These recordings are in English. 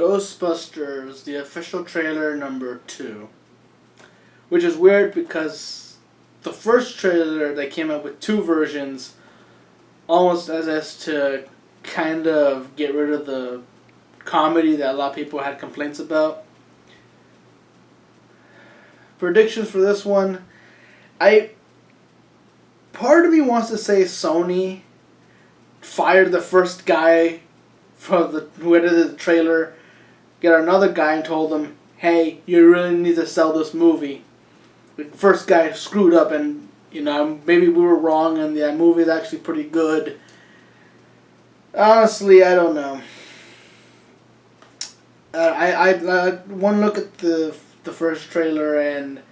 Ghostbusters, the official trailer #2. Which is weird because the first trailer they came out with two versions, almost as to kind of get rid of the comedy that a lot of people had complaints about. Predictions for this one, part of me wants to say Sony fired the first guy who edited the trailer, get another guy and told him, hey, you really need to sell this movie. The first guy screwed up and, maybe we were wrong and that movie is actually pretty good. Honestly, I don't know. I one look at the first trailer and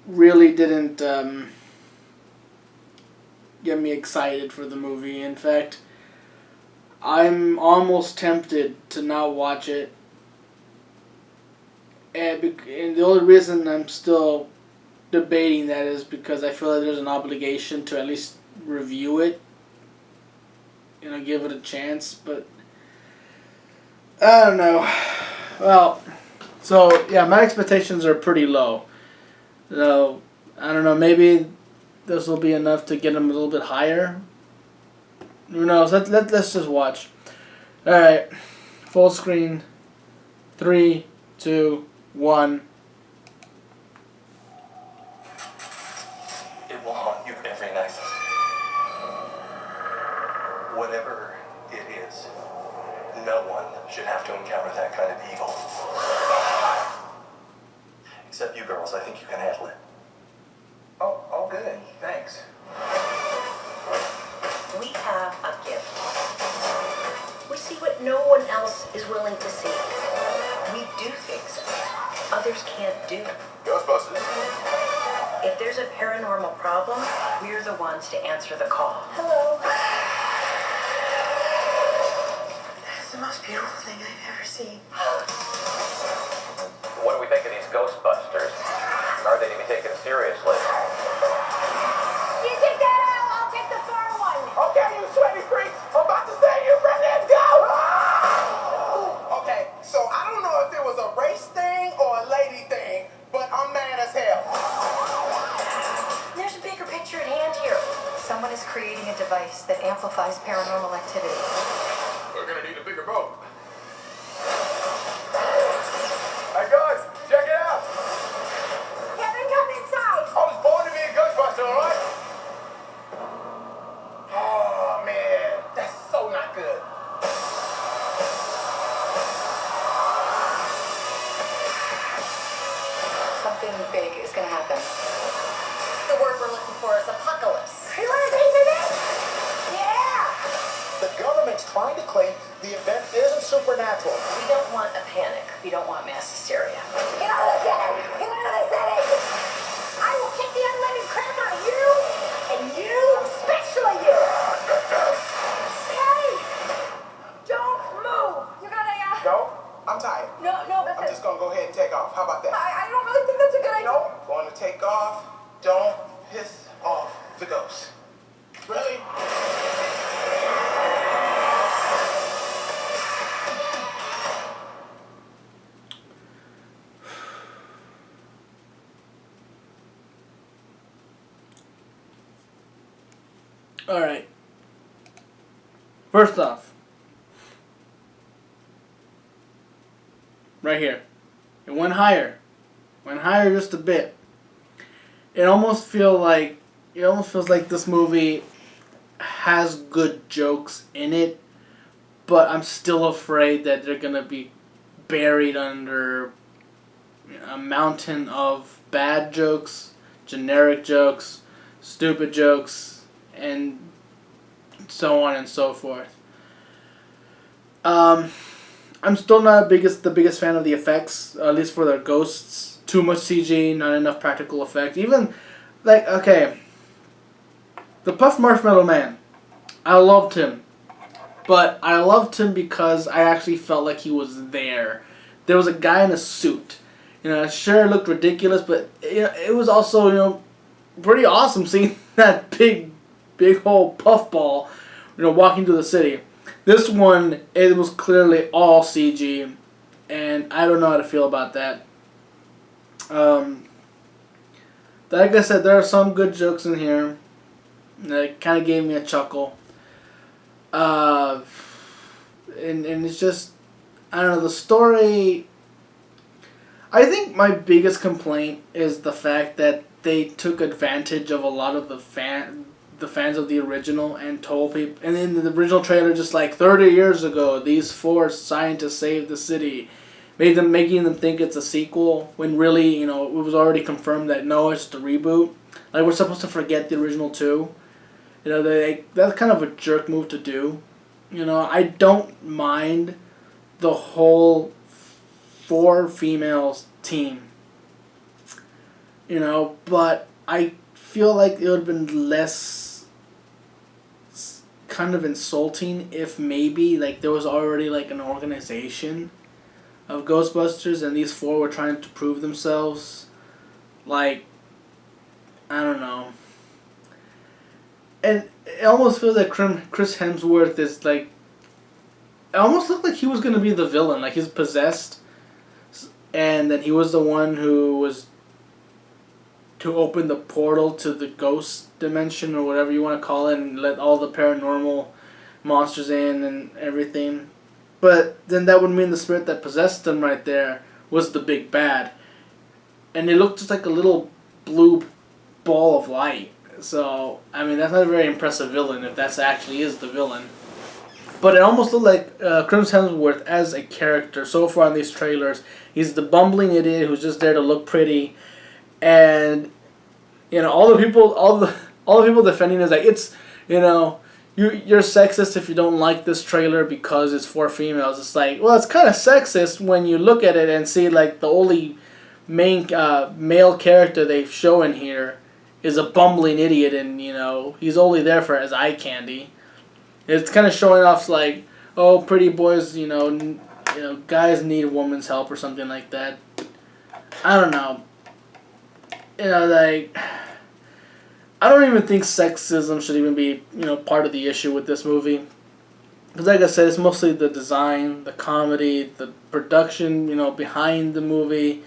really didn't get me excited for the movie. In fact, I'm almost tempted to not watch it. And the only reason I'm still debating that is because I feel like there's an obligation to at least review it. Give it a chance. But I don't know. Well, so yeah, my expectations are pretty low. So I don't know. Maybe this will be enough to get them a little bit higher. Who knows? Let's just watch. All right, full screen. 3, 2, 1. It will haunt you every night. Whatever it is, no one should have to encounter that kind of evil. Except you girls, I think you can handle it. Oh, good. Thanks. We have a gift. We see what no one else is willing to see. We do things others can't do. Ghostbusters. If there's a paranormal problem, we're the ones to answer the call. Hello. That's the most beautiful thing I've ever seen. What do we think of these Ghostbusters? Are they to be taken seriously? You take that out, I'll take the far one. Okay, you sweaty freaks. I'm about to say you ready. Let's go. Okay, so I don't know if it was a race thing or a lady thing, but I'm mad as hell. There's a bigger picture at hand here. Someone is creating a device that amplifies paranormal activity. We're gonna need a bigger boat. Hey guys, check it out. Kevin, come inside. I was born to be a Ghostbuster, alright? Oh man, that's so not good. Something big is going to happen. The word we're looking for is apocalypse. You want to taste of this? Yeah. The government's trying to claim the event isn't supernatural. We don't want a panic. We don't want mass hysteria. Get out of the city. Get out of the city. I will kick the unlimited crap out of you, and you, especially you. Hey, don't move. You gotta, No, I'm tired. No, that's I'm just gonna go ahead and take off. How about that? I don't really think that's a good idea. No, going to take off. Don't piss off the ghost. Really? All right. First off, right here, it went higher. Went higher just a bit. It almost feels like this movie has good jokes in it, but I'm still afraid that they're gonna be buried under a mountain of bad jokes, generic jokes, stupid jokes, and so on and so forth. I'm still not the biggest fan of the effects, at least for the ghosts. Too much CG, not enough practical effect. Even, the Puff Marshmallow Man, I loved him. But I loved him because I actually felt like he was there. There was a guy in a suit. Sure, it looked ridiculous, but it was also, pretty awesome seeing that big old puffball, walking through the city. This one, it was clearly all CG. and I don't know how to feel about that. Like I said, there are some good jokes in here that kind of gave me a chuckle. And it's just, I don't know, the story. I think my biggest complaint is the fact that they took advantage of a lot of the fans of the original and told people, and in the original trailer, just like 30 years ago, these 4 scientists saved the city, making them think it's a sequel when really, it was already confirmed that no, it's the reboot. Like, we're supposed to forget the original 2. That's kind of a jerk move to do. I don't mind the whole 4 females team. But I feel like it would have been less kind of insulting if maybe like there was already like an organization of Ghostbusters and these 4 were trying to prove themselves. Like, I don't know. And it almost feels like Chris Hemsworth is like, it almost looked like he was going to be the villain, like he's possessed, and then he was the one who was to open the portal to the ghost dimension or whatever you want to call it and let all the paranormal monsters in and everything. But then that would mean the spirit that possessed him right there was the big bad. And it looked just like a little blue ball of light. So, I mean, that's not a very impressive villain if that actually is the villain. But it almost looked like Chris Hemsworth as a character so far in these trailers. He's the bumbling idiot who's just there to look pretty. And all the people defending is like, it's you're sexist if you don't like this trailer because it's 4 females. It's like, well, it's kind of sexist when you look at it and see like the only main male character they show in here is a bumbling idiot, and he's only there for his eye candy. It's kind of showing off like, oh, pretty boys, guys need a woman's help or something like that. I don't know. Like, I don't even think sexism should even be, part of the issue with this movie. Because like I said, it's mostly the design, the comedy, the production, behind the movie.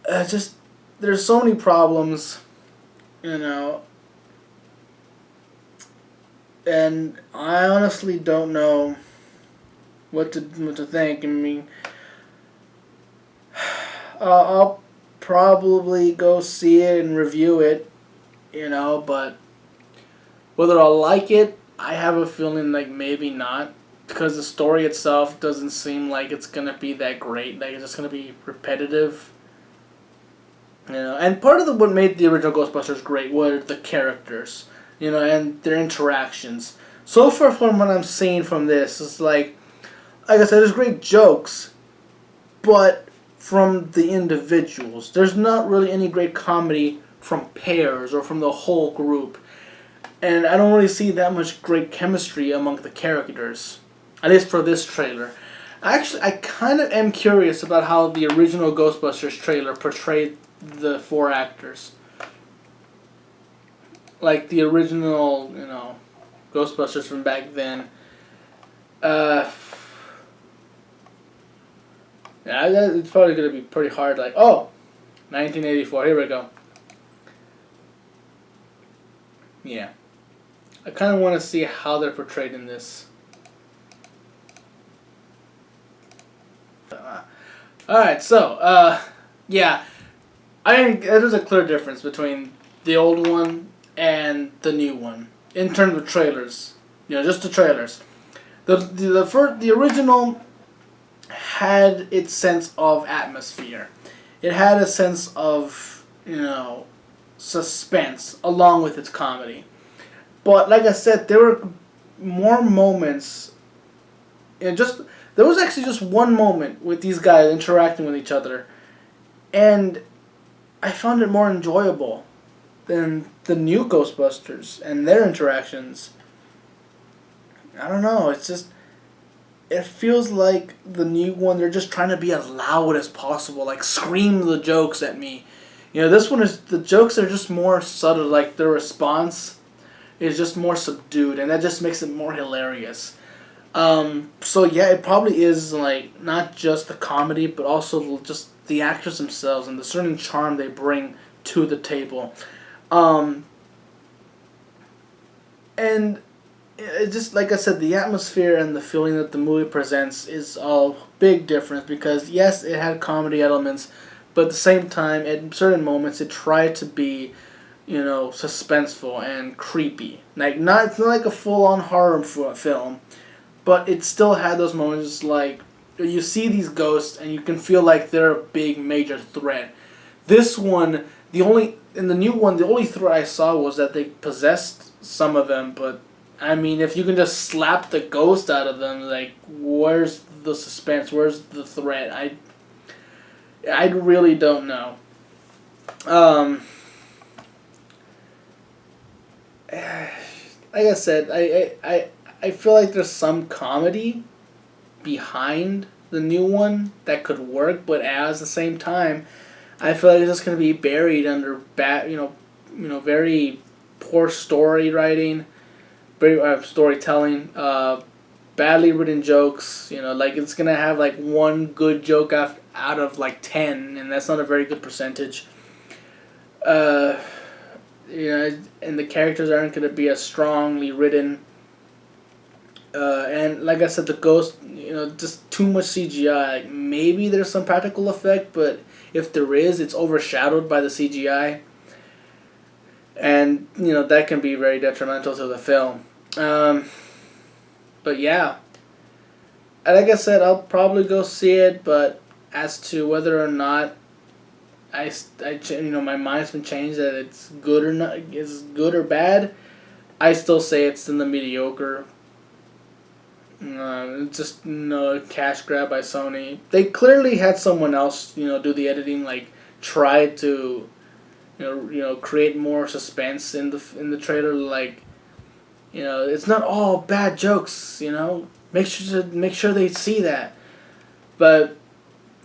There's so many problems, and I honestly don't know what to think. I mean, I'll probably go see it and review it, but whether I'll like it, I have a feeling like maybe not, because the story itself doesn't seem like it's going to be that great. Like, it's just going to be repetitive. And part of what made the original Ghostbusters great were the characters, and their interactions. So far from what I'm seeing from this, it's like I said, there's great jokes, but from the individuals. There's not really any great comedy from pairs or from the whole group. And I don't really see that much great chemistry among the characters, at least for this trailer. Actually, I kind of am curious about how the original Ghostbusters trailer portrayed the 4 actors. Like the original, Ghostbusters from back then. Yeah, it's probably going to be pretty hard. Like, 1984, here we go. Yeah. I kind of want to see how they're portrayed in this. Alright, so, yeah. I think there's a clear difference between the old one and the new one in terms of trailers. Just the trailers. The original had its sense of atmosphere. It had a sense of, suspense along with its comedy. But like I said, there were more moments. There was actually just one moment with these guys interacting with each other, and I found it more enjoyable than the new Ghostbusters and their interactions. I don't know, it feels like the new one, they're just trying to be as loud as possible, like scream the jokes at me. This one the jokes are just more subtle, like the response is just more subdued, and that just makes it more hilarious. So yeah, it probably is like not just the comedy, but also just the actors themselves and the certain charm they bring to the table. Um, and it just like I said, the atmosphere and the feeling that the movie presents is a big difference because yes, it had comedy elements, but at the same time, at certain moments, it tried to be, suspenseful and creepy. Like not it's not like a full on horror film, but it still had those moments like you see these ghosts and you can feel like they're a big major threat. This one, in the new one, the only threat I saw was that they possessed some of them, but I mean, if you can just slap the ghost out of them, like, where's the suspense? Where's the threat? I really don't know. Like I said, I feel like there's some comedy behind the new one that could work, but at the same time, I feel like it's just gonna be buried under very poor story writing, very storytelling, badly written jokes. Like it's gonna have like one good joke out of like 10, and that's not a very good percentage. Uh, and the characters aren't gonna be as strongly written. And like I said, the ghost, just too much CGI. Like maybe there's some practical effect, but if there is, it's overshadowed by the CGI. And, that can be very detrimental to the film. But yeah. And like I said, I'll probably go see it, but as to whether or not my mind's been changed that it's good or not, it's good or bad, I still say it's in the mediocre. Just no cash grab by Sony. They clearly had someone else, do the editing, like try to, create more suspense in the trailer. Like, it's not all bad jokes. Make sure they see that. But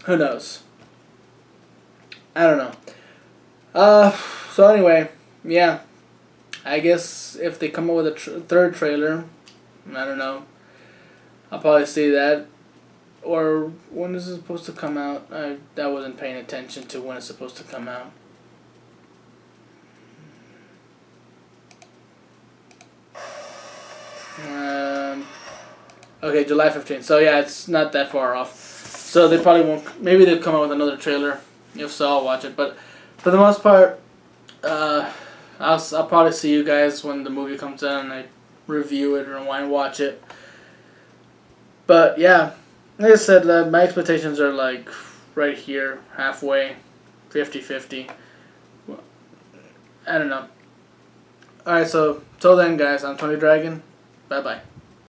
who knows? I don't know. So anyway, yeah. I guess if they come up with a third trailer, I don't know. I'll probably see that. Or when is it supposed to come out? I wasn't paying attention to when it's supposed to come out. Okay, July 15th. So yeah, it's not that far off. So they probably won't. Maybe they'll come out with another trailer. If so, I'll watch it. But for the most part, I'll probably see you guys when the movie comes out and I review it or watch it. But yeah, like I said, my expectations are like right here, halfway, 50-50. I don't know. Alright, so till then guys, I'm Tony Dragon. Bye bye.